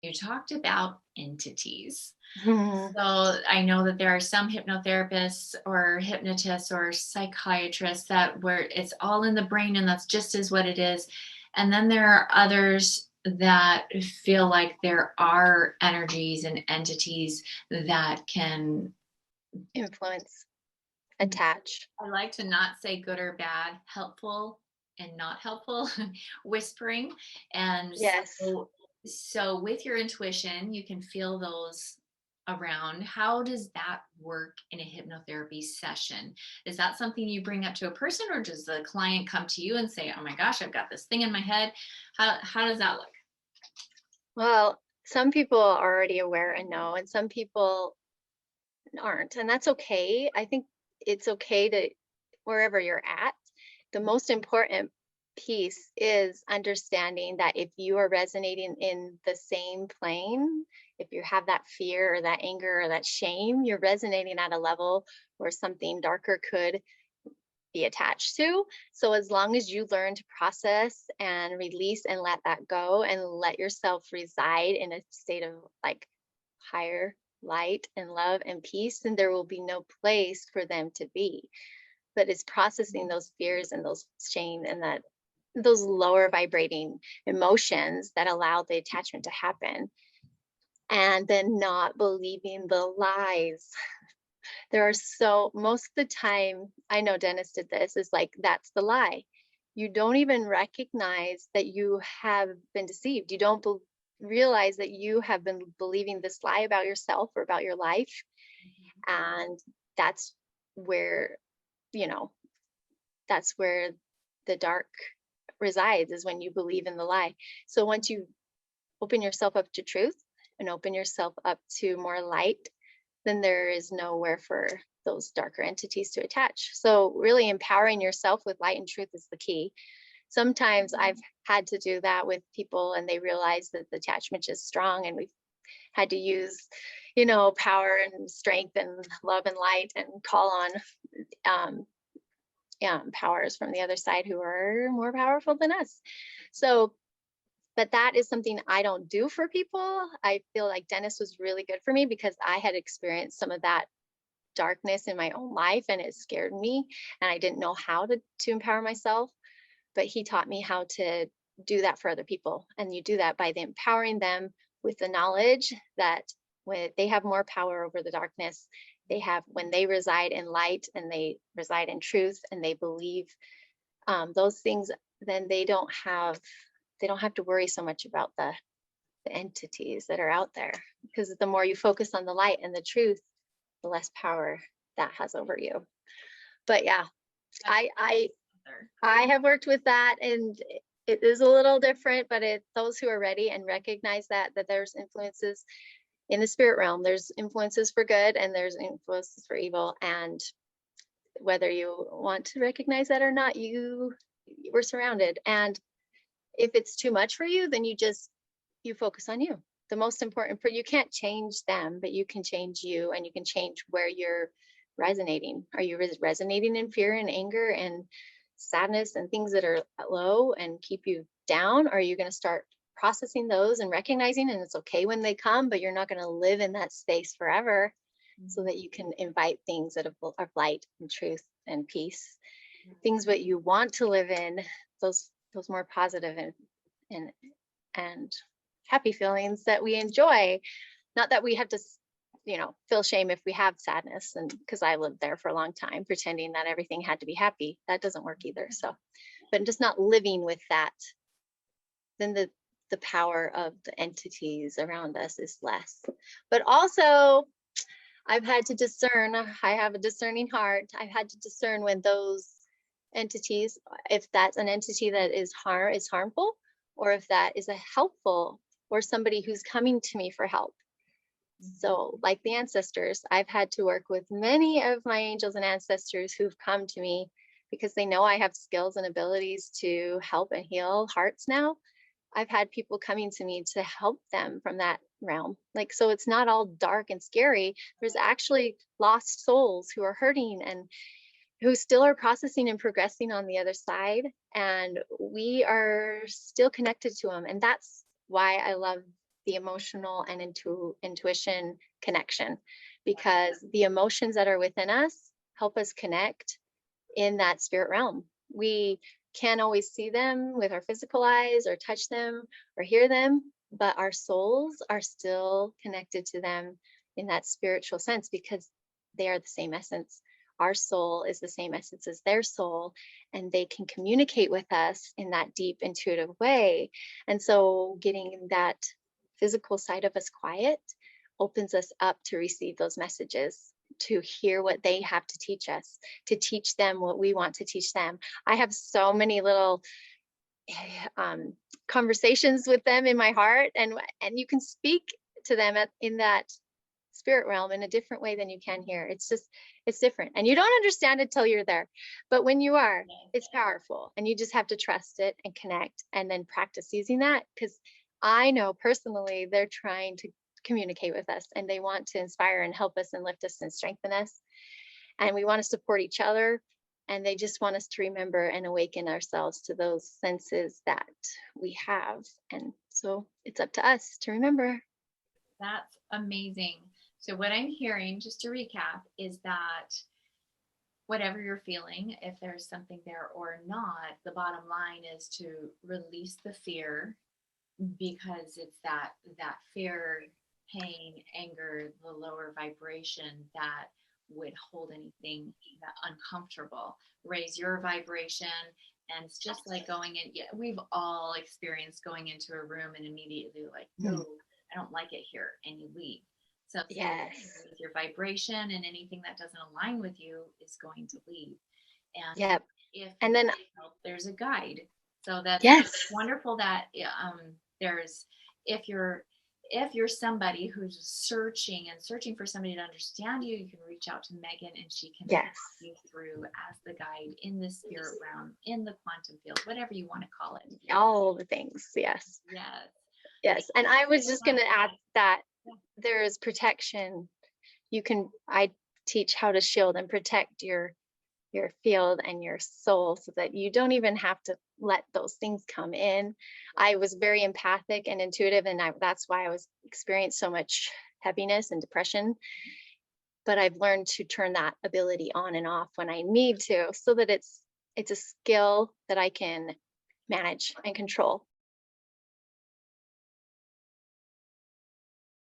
You talked about entities. Mhm. So I know that there are some hypnotherapists or hypnotists or psychiatrists that where it's all in the brain and that's just as what it is. And then there are others that feel like there are energies and entities that can, Influence, attach. I like to not say good or bad, helpful and not helpful, whispering. And Yes. so with your intuition, you can feel those around. How does that work in a hypnotherapy session? Is that something you bring up to a person, or does the client come to you and say, "Oh my gosh, I've got this thing in my head"? How does that look? Well, some people are already aware and know, and some people aren't, and that's okay. I think it's okay to wherever you're at. The most important piece is understanding that if you are resonating in the same plane, if you have that fear or that anger or that shame, you're resonating at a level where something darker could be attached to. So as long as you learn to process and release and let that go and let yourself reside in a state of like higher light and love and peace, then there will be no place for them to be. But it's processing those fears and those shame and that those lower vibrating emotions that allow the attachment to happen, and then not believing the lies. There are so most of the time, I know Dennis did this, is like, that's the lie. You don't even recognize that you have been deceived. You don't realize that you have been believing this lie about yourself or about your life. And that's where, you know, that's where the dark resides, is when you believe in the lie. So once you open yourself up to truth and open yourself up to more light, then there is nowhere for those darker entities to attach. So, really empowering yourself with light and truth is the key. Sometimes I've had to do that with people and they realize that the attachment is strong, and we've had to use, power and strength and love and light and call on um, powers from the other side who are more powerful than us. So, but that is something I don't do for people. I feel like Dennis was really good for me because I had experienced some of that darkness in my own life and it scared me, and I didn't know how to empower myself. But he taught me how to do that for other people, and you do that by empowering them with the knowledge that when they have more power over the darkness, they have when they reside in light and they reside in truth and they believe those things, then they don't have to worry so much about the entities that are out there, because the more you focus on the light and the truth, the less power that has over you. But yeah, I I I have worked with that, and it is a little different, but it those who are ready and recognize that there's influences in the spirit realm. There's influences for good and there's influences for evil, and whether you want to recognize that or not, you were surrounded. And if it's too much for you, then you focus on you. The most important for you can't change them, but you can change you, and you can change where you're resonating. Are you resonating in fear and anger and sadness and things that are low and keep you down? Or are you going to start processing those and recognizing, and it's okay when they come, but you're not going to live in that space forever, so that you can invite things that of light and truth and peace, things that you want to live in, those more positive and and happy feelings that we enjoy. Not that we have to feel shame if we have sadness, and because I lived there for a long time pretending that everything had to be happy. That doesn't work either. So, but just not living with that, then the power of the entities around us is less. But also, I've had to discern, I have a discerning heart. I've had to discern when those entities, if that's an entity that is harmful, or if that is a helpful, or somebody who's coming to me for help. So, like the ancestors, I've had to work with many of my angels and ancestors who've come to me because they know I have skills and abilities to help and heal hearts now. I've had people coming to me to help them from that realm. Like, so it's not all dark and scary. There's actually lost souls who are hurting and who still are processing and progressing on the other side. And we are still connected to them. And that's why I love the emotional and intuition connection, because the emotions that are within us help us connect in that spirit realm. We can't always see them with our physical eyes or touch them or hear them, but our souls are still connected to them in that spiritual sense, because they are the same essence. Our soul is the same essence as their soul, and they can communicate with us in that deep intuitive way. And so getting that physical side of us quiet opens us up to receive those messages, to hear what they have to teach us, to teach them what we want to teach them. I have so many little conversations with them in my heart, and you can speak to them in that spirit realm in a different way than you can here. It's different, and you don't understand it till you're there, but when you are, it's powerful, and you just have to trust it and connect and then practice using that, because I know personally they're trying to communicate with us, and they want to inspire and help us and lift us and strengthen us, and we want to support each other, and they just want us to remember and awaken ourselves to those senses that we have. And so it's up to us to remember. That's amazing. So what I'm hearing, just to recap, is that whatever you're feeling, if there's something there or not, the bottom line is to release the fear, because it's that fear, pain, anger, the lower vibration that would hold anything that uncomfortable. Raise your vibration. And it's just like going in, yeah, we've all experienced going into a room and immediately like, no, I don't like it here, and you leave. So Yes. with your vibration, and anything that doesn't align with you is going to leave. And Yep. if you And then, need help, there's a guide. So that's yes. wonderful that there's, if you're somebody who's searching for somebody to understand you, you can reach out to Megan, and she can Yes. walk you through as the guide in the spirit realm, in the quantum field, whatever you want to call it. All the things. Yes. Yes. Yes. And I was just going to add that Yeah. there is protection. I teach how to shield and protect your field and your soul, so that you don't even have to let those things come in. I was very empathic and intuitive, and that's why I was experienced so much heaviness and depression. But I've learned to turn that ability on and off when I need to, so that it's a skill that I can manage and control.